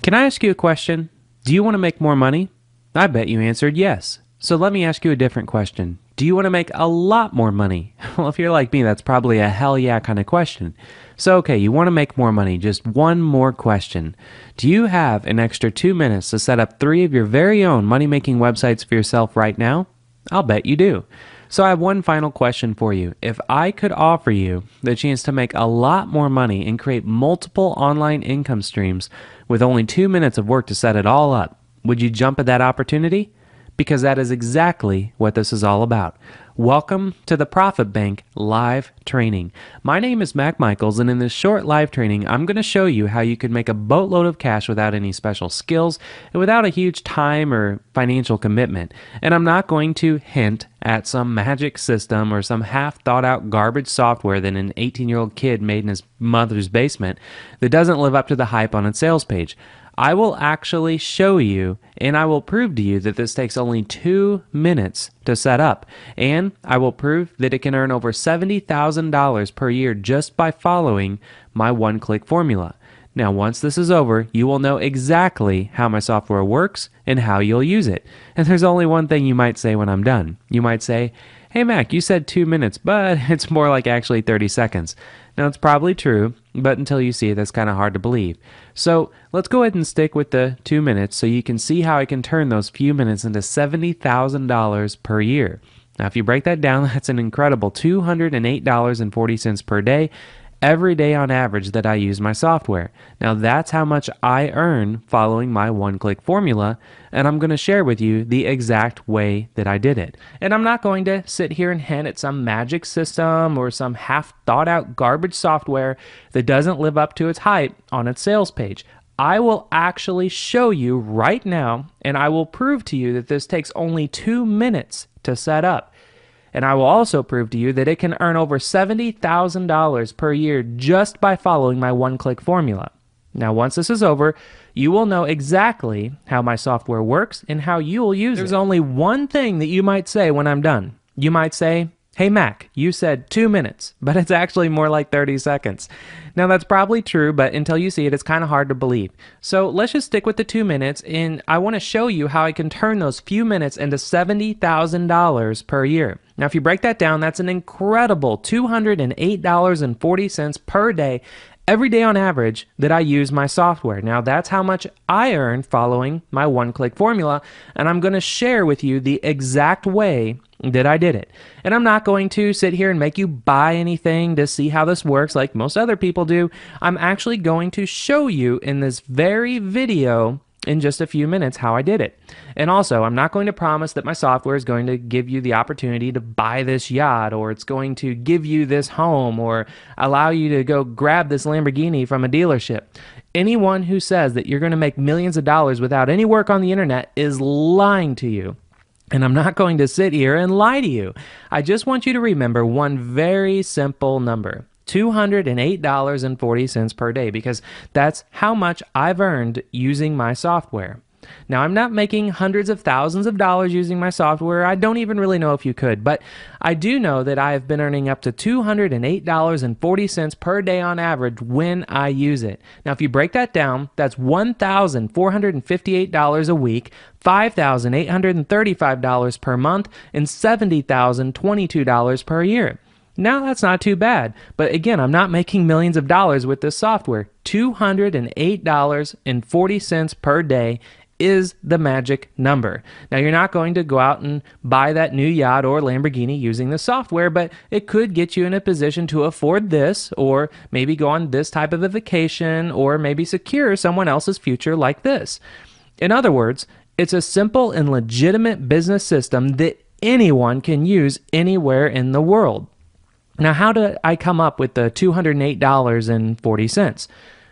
Can I ask you a question? Do you want to make more money? I bet you answered yes. So let me ask you a different question. Do you want to make a lot more money? Well, if you're like me, that's probably a hell yeah kind of question. So, okay, you want to make more money. Just one more question. Do you have an extra 2 minutes to set up 3 of your very own money-making websites for yourself right now? I'll bet you do. So I have one final question for you. If I could offer you the chance to make a lot more money and create multiple online income streams with only 2 minutes of work to set it all up, would you jump at that opportunity? Because that is exactly what this is all about. Welcome to the Profit Bank live training. My name is Mac Michaels, and in this short live training, I'm going to show you how you can make a boatload of cash without any special skills and without a huge time or financial commitment. And I'm not going to hint at some magic system or some half thought out garbage software that an 18-year-old kid made in his mother's basement that doesn't live up to the hype on its sales page. I will actually show you and I will prove to you that this takes only 2 minutes to set up. And I will prove that it can earn over $70,000 per year just by following my one-click formula. Now, once this is over, you will know exactly how my software works and how you'll use it. And there's only one thing you might say when I'm done. You might say, "Hey Mac, you said 2 minutes, but it's more like actually 30 seconds. Now, it's probably true, but until you see it, that's kind of hard to believe. So let's go ahead and stick with the 2 minutes so you can see how I can turn those few minutes into $70,000 per year. Now, if you break that down, that's an incredible $208.40 per day, every day on average that I use my software. Now, that's how much I earn following my one-click formula, and I'm going to share with you the exact way that I did it. And I'm not going to sit here and hint at some magic system or some half-thought-out garbage software that doesn't live up to its hype on its sales page. I will actually show you right now, and I will prove to you that this takes only 2 minutes to set up. And I will also prove to you that it can earn over $70,000 per year just by following my one-click formula. Now, once this is over, you will know exactly how my software works and how you will use it. There's only one thing that you might say when I'm done. You might say, "Hey Mac, you said 2 minutes, but it's actually more like 30 seconds. Now, that's probably true, but until you see it, it's kind of hard to believe. So let's just stick with the 2 minutes, and I want to show you how I can turn those few minutes into $70,000 per year. Now, if you break that down, that's an incredible $208.40 per day, every day on average that I use my software. Now, that's how much I earn following my one-click formula, and I'm going to share with you the exact way that I did it. And I'm not going to sit here and make you buy anything to see how this works like most other people do. I'm actually going to show you in this very video in just a few minutes how I did it. And also, I'm not going to promise that my software is going to give you the opportunity to buy this yacht, or it's going to give you this home, or allow you to go grab this Lamborghini from a dealership. Anyone who says that you're going to make millions of dollars without any work on the internet is lying to you. And I'm not going to sit here and lie to you. I just want you to remember one very simple number. $208.40 per day, because that's how much I've earned using my software. Now, I'm not making hundreds of thousands of dollars using my software. I don't even really know if you could, but I do know that I have been earning up to $208.40 per day on average when I use it. Now, if you break that down, that's $1,458 a week, $5,835 per month, and $70,022 per year. Now, that's not too bad, but again, I'm not making millions of dollars with this software. $208.40 per day is the magic number. Now, you're not going to go out and buy that new yacht or Lamborghini using the software, but it could get you in a position to afford this, or maybe go on this type of a vacation, or maybe secure someone else's future like this. In other words, it's a simple and legitimate business system that anyone can use anywhere in the world. Now, how did I come up with the $208.40?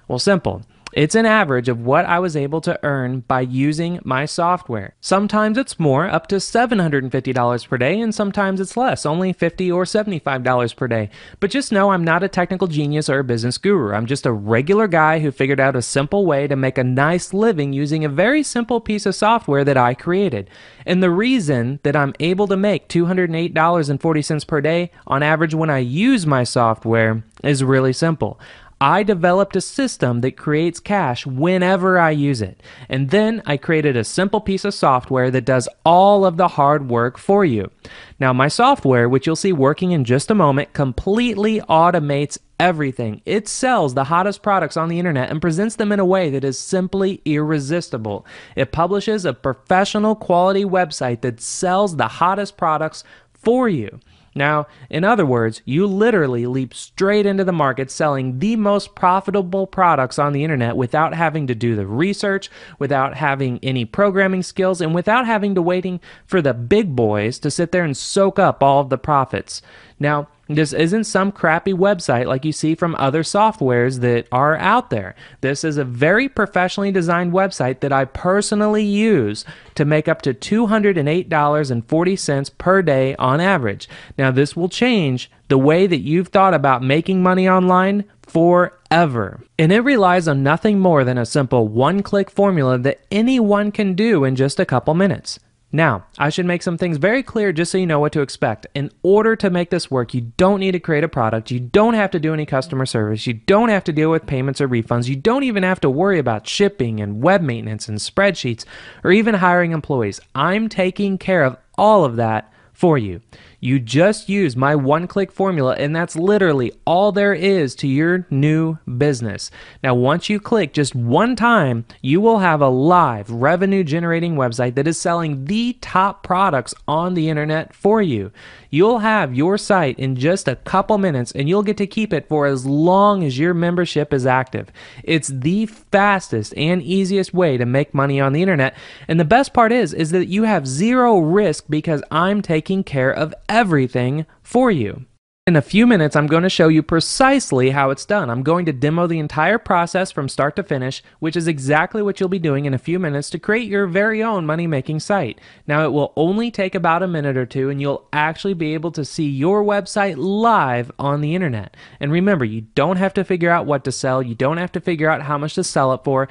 Well, simple. It's an average of what I was able to earn by using my software. Sometimes it's more, up to $750 per day, and sometimes it's less, only $50 or $75 per day. But just know I'm not a technical genius or a business guru. I'm just a regular guy who figured out a simple way to make a nice living using a very simple piece of software that I created. And the reason that I'm able to make $208.40 per day on average when I use my software is really simple. I developed a system that creates cash whenever I use it. And then I created a simple piece of software that does all of the hard work for you. Now, my software, which you'll see working in just a moment, completely automates everything. It sells the hottest products on the internet and presents them in a way that is simply irresistible. It publishes a professional quality website that sells the hottest products for you. Now, in other words, you literally leap straight into the market selling the most profitable products on the internet without having to do the research, without having any programming skills, and without having to waiting for the big boys to sit there and soak up all of the profits. Now, this isn't some crappy website like you see from other softwares that are out there. This is a very professionally designed website that I personally use to make up to $208.40 per day on average. Now, this will change the way that you've thought about making money online forever. And it relies on nothing more than a simple one-click formula that anyone can do in just a couple minutes. Now, I should make some things very clear just so you know what to expect. In order to make this work, you don't need to create a product. You don't have to do any customer service. You don't have to deal with payments or refunds. You don't even have to worry about shipping and web maintenance and spreadsheets or even hiring employees. I'm taking care of all of that for you. You just use my one-click formula, and that's literally all there is to your new business. Now, once you click just one time, you will have a live revenue-generating website that is selling the top products on the internet for you. You'll have your site in just a couple minutes, and you'll get to keep it for as long as your membership is active. It's the fastest and easiest way to make money on the internet, and the best part is that you have zero risk because I'm taking care of everything for you. In a few minutes, I'm going to show you precisely how it's done. I'm going to demo the entire process from start to finish, which is exactly what you'll be doing in a few minutes to create your very own money-making site. Now, it will only take about a minute or two, and you'll actually be able to see your website live on the internet. And remember, you don't have to figure out what to sell. You don't have to figure out how much to sell it for.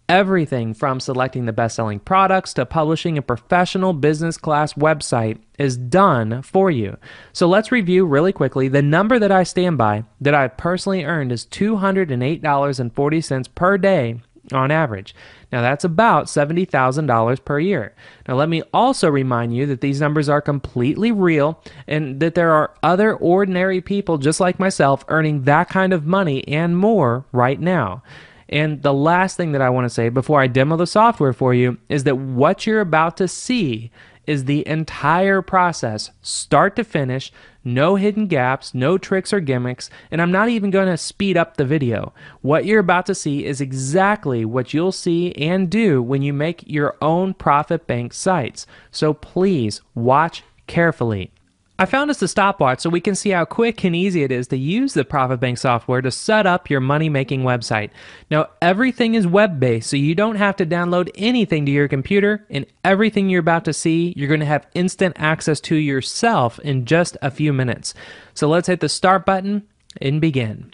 Everything from selecting the best-selling products to publishing a professional business class website is done for you. So let's review really quickly. The number that I stand by that I've personally earned is $208.40 per day on average. Now that's about $70,000 per year. Now let me also remind you that these numbers are completely real and that there are other ordinary people just like myself earning that kind of money and more right now. And the last thing that I want to say before I demo the software for you is that what you're about to see is the entire process, start to finish, no hidden gaps, no tricks or gimmicks, and I'm not even going to speed up the video. What you're about to see is exactly what you'll see and do when you make your own profit bank sites. So please watch carefully. I found us a stopwatch so we can see how quick and easy it is to use the Profit Bank software to set up your money-making website. Now, everything is web-based, so you don't have to download anything to your computer, and everything you're about to see, you're going to have instant access to yourself in just a few minutes. So let's hit the start button and begin.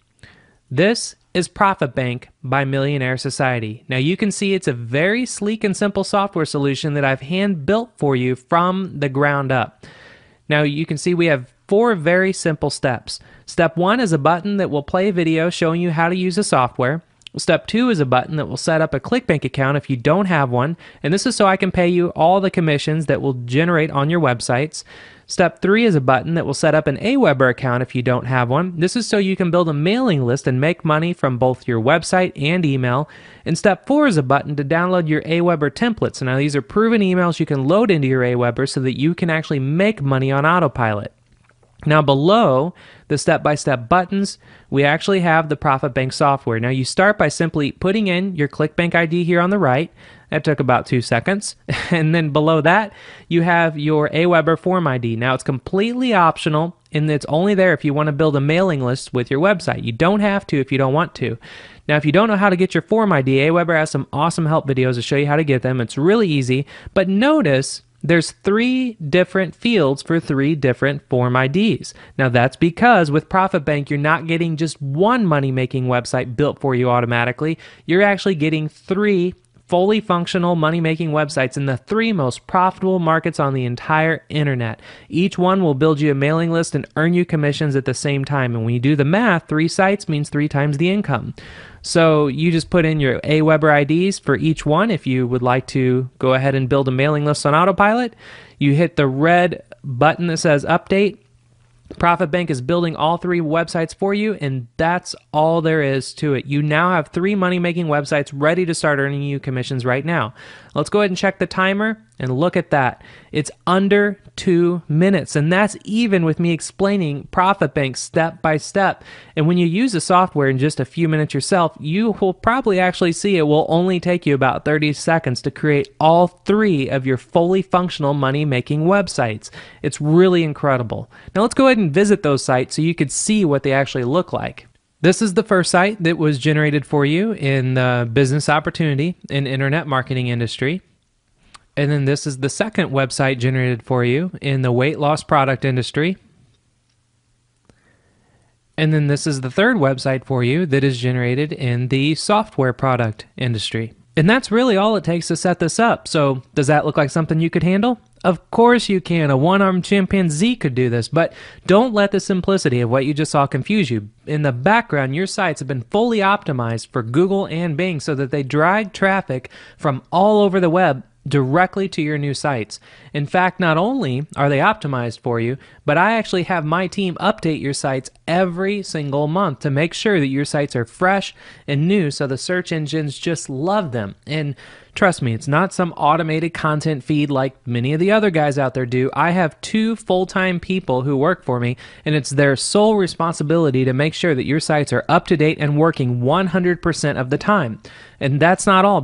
This is Profit Bank by Millionaire Society. Now, you can see it's a very sleek and simple software solution that I've hand-built for you from the ground up. Now you can see we have 4 very simple steps. Step 1 is a button that will play a video showing you how to use the software. Step 2 is a button that will set up a ClickBank account if you don't have one, and this is so I can pay you all the commissions that will generate on your websites. Step 3 is a button that will set up an Aweber account if you don't have one. This is so you can build a mailing list and make money from both your website and email. And step 4 is a button to download your Aweber templates. Now these are proven emails you can load into your Aweber so that you can actually make money on autopilot. Now below the step-by-step buttons, we actually have the Profit Bank software. Now you start by simply putting in your ClickBank ID here on the right. That took about 2 seconds. And then below that, you have your Aweber form ID. Now it's completely optional and it's only there if you want to build a mailing list with your website. You don't have to if you don't want to. Now if you don't know how to get your form ID, Aweber has some awesome help videos to show you how to get them. It's really easy, but notice there's 3 different fields for 3 different form IDs. Now that's because with Profit Bank, you're not getting just one money-making website built for you automatically. You're actually getting 3 fully functional money-making websites in the 3 most profitable markets on the entire internet. Each one will build you a mailing list and earn you commissions at the same time. And when you do the math, 3 sites means 3 times the income. So you just put in your Aweber IDs for each one. If you would like to go ahead and build a mailing list on autopilot, you hit the red button that says update. Profit Bank is building all 3 websites for you, and that's all there is to it. You now have 3 money-making websites ready to start earning you commissions right now. Let's go ahead and check the timer and look at that. It's under 2 minutes, and that's even with me explaining Profit Bank step by step. And when you use the software in just a few minutes yourself, you will probably actually see it will only take you about 30 seconds to create all 3 of your fully functional money-making websites. It's really incredible. Now let's go ahead and visit those sites so you could see what they actually look like. This is the first site that was generated for you in the business opportunity and internet marketing industry. And then this is the second website generated for you in the weight loss product industry. And then this is the third website for you that is generated in the software product industry. And that's really all it takes to set this up. So does that look like something you could handle? Of course you can. A one-armed chimpanzee could do this, but don't let the simplicity of what you just saw confuse you. In the background, your sites have been fully optimized for Google and Bing so that they drag traffic from all over the web directly to your new sites. In fact, not only are they optimized for you, but I actually have my team update your sites every single month to make sure that your sites are fresh and new so the search engines just love them. And trust me, it's not some automated content feed like many of the other guys out there do. I have 2 full-time people who work for me, and it's their sole responsibility to make sure that your sites are up to date and working 100% of the time. And that's not all.